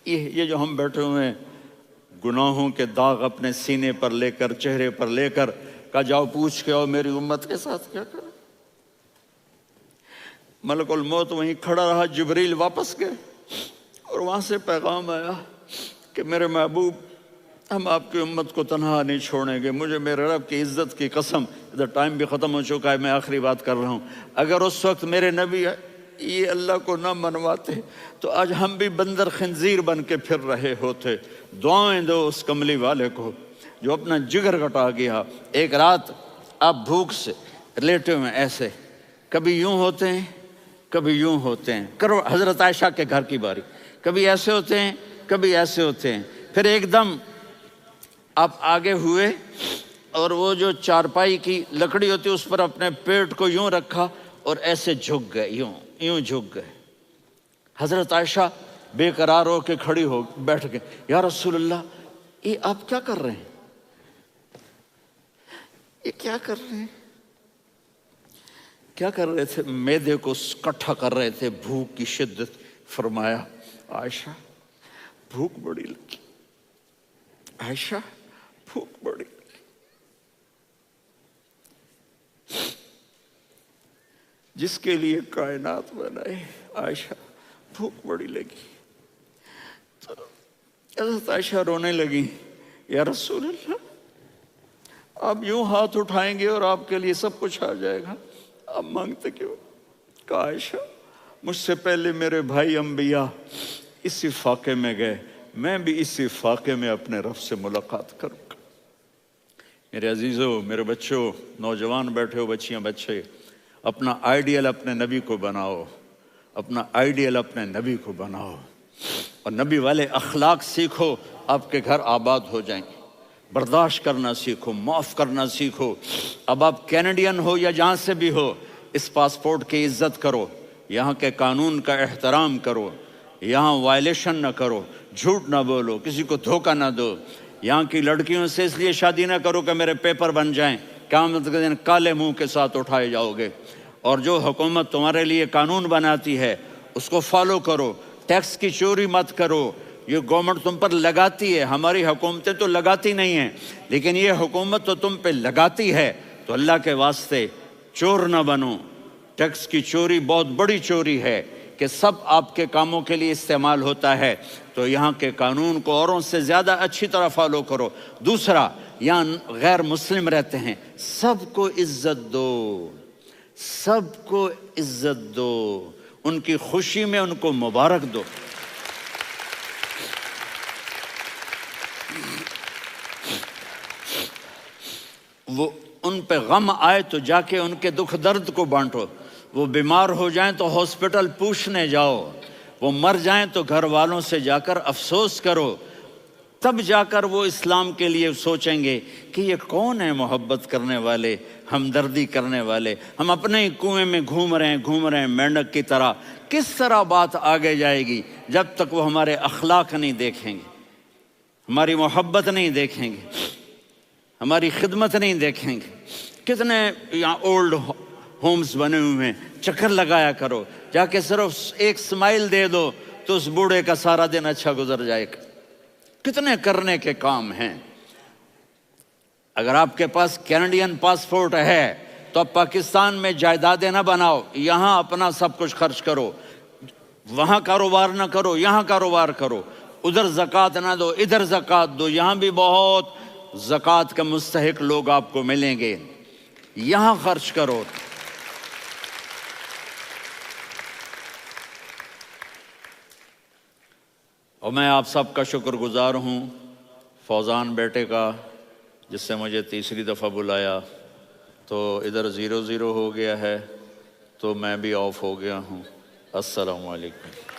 یہ جو ہم بیٹھے ہوئے ہیں گناہوں کے داغ اپنے سینے پر لے کر، چہرے پر لے کر، کہا جاؤ پوچھ کے آؤ میری امت کے ساتھ کیا کریں۔ ملک الموت وہیں کھڑا رہا، جبریل واپس گئے اور وہاں سے پیغام آیا کہ میرے محبوب ہم آپ کی امت کو تنہا نہیں چھوڑیں گے، مجھے میرے رب کی عزت کی قسم، ادھر ٹائم بھی ختم ہو چکا ہے، میں آخری بات کر رہا ہوں، اگر اس وقت میرے نبی یہ اللہ کو نہ منواتے تو آج ہم بھی بندر خنزیر بن کے پھر رہے ہوتے۔ دعائیں دو اس کملی والے کو جو اپنا جگر کٹا گیا۔ ایک رات آپ بھوک سے لیٹے ہوئے ایسے، کبھی یوں ہوتے ہیں کبھی یوں ہوتے ہیں، کرو حضرت عائشہ کے گھر کی باری، کبھی ایسے ہوتے ہیں کبھی ایسے ہوتے ہیں، پھر ایک دم آپ آگے ہوئے اور وہ جو چارپائی کی لکڑی ہوتی اس پر اپنے پیٹ کو یوں رکھا اور ایسے جھک گئے، یوں جھک گئے۔ حضرت عائشہ بے قرار ہو کے کھڑی ہو بیٹھ گئے، یا رسول اللہ یہ آپ کیا کر رہے ہیں؟ یہ کیا کر رہے ہیں؟ کیا کر رہے تھے؟ معدے کو کٹھا کر رہے تھے، بھوک کی شدت۔ فرمایا عائشہ بھوک بڑی لگی، عائشہ بھوک بڑی لگی۔ جس کے لیے کائنات بنائے، عائشہ بھوک بڑی لگی۔ تو حضرت عائشہ رونے لگی، یا رسول اللہ آپ یوں ہاتھ اٹھائیں گے اور آپ کے لیے سب کچھ آ جائے گا، آپ مانگتے کیوں؟ کہا عائشہ مجھ سے پہلے میرے بھائی انبیاء اسی فاقے میں گئے، میں بھی اسی فاقے میں اپنے رب سے ملاقات کروں گا۔ میرے عزیزوں، میرے بچوں، نوجوان بیٹھے ہو، بچیاں بچے، اپنا آئیڈیل اپنے نبی کو بناؤ، اپنا آئیڈیل اپنے نبی کو بناؤ اور نبی والے اخلاق سیکھو، آپ کے گھر آباد ہو جائیں گے۔ برداشت کرنا سیکھو، معاف کرنا سیکھو۔ اب آپ کینیڈین ہو یا جہاں سے بھی ہو، اس پاسپورٹ کی عزت کرو، یہاں کے قانون کا احترام کرو، یہاں وائلیشن نہ کرو، جھوٹ نہ بولو، کسی کو دھوکہ نہ دو۔ یہاں کی لڑکیوں سے اس لیے شادی نہ کرو کہ میرے پیپر بن جائیں، قیامت کے دن کالے منہ کے ساتھ اٹھائے جاؤ گے۔ اور جو حکومت تمہارے لیے قانون بناتی ہے اس کو فالو کرو، ٹیکس کی چوری مت کرو۔ یہ گورنمنٹ تم پر لگاتی ہے، ہماری حکومتیں تو لگاتی نہیں ہیں، لیکن یہ حکومت تو تم پہ لگاتی ہے، تو اللہ کے واسطے چور نہ بنو۔ ٹیکس کی چوری بہت بڑی چوری ہے کہ سب آپ کے کاموں کے لیے استعمال ہوتا ہے، تو یہاں کے قانون کو اوروں سے زیادہ اچھی طرح فالو کرو۔ دوسرا، یہاں غیر مسلم رہتے ہیں، سب کو عزت دو، سب کو عزت دو، ان کی خوشی میں ان کو مبارک دو۔ وہ ان پہ غم آئے تو جا کے ان کے دکھ درد کو بانٹو، وہ بیمار ہو جائیں تو ہاسپٹل پوچھنے جاؤ، وہ مر جائیں تو گھر والوں سے جا کر افسوس کرو، تب جا کر وہ اسلام کے لیے سوچیں گے کہ یہ کون ہے محبت کرنے والے، ہمدردی کرنے والے۔ ہم اپنے ہی کنویں میں گھوم رہے ہیں مینڈک کی طرح۔ کس طرح بات آگے جائے گی جب تک وہ ہمارے اخلاق نہیں دیکھیں گے، ہماری محبت نہیں دیکھیں گے، ہماری خدمت نہیں دیکھیں گے۔ کتنے یہاں اولڈ ہومز بنے ہوئے ہیں، چکر لگایا کرو، جا کے صرف ایک سمائل دے دو تو اس بوڑھے کا سارا دن اچھا گزر جائے گا۔ کتنے کرنے کے کام ہیں۔ اگر آپ کے پاس کینیڈین پاسپورٹ ہے تو اب پاکستان میں جائیدادیں نہ بناؤ، یہاں اپنا سب کچھ خرچ کرو، وہاں کاروبار نہ کرو، یہاں کاروبار کرو، ادھر زکوٰۃ نہ دو، ادھر زکوٰۃ دو، یہاں بھی بہت زکوٰۃ کے مستحق لوگ آپ کو ملیں گے، یہاں خرچ کرو۔ اور میں آپ سب کا شکر گزار ہوں، فوزان بیٹے کا، جس سے مجھے تیسری دفعہ بلایا، تو ادھر 0-0 ہو گیا ہے تو میں بھی آف ہو گیا ہوں۔ السلام علیکم۔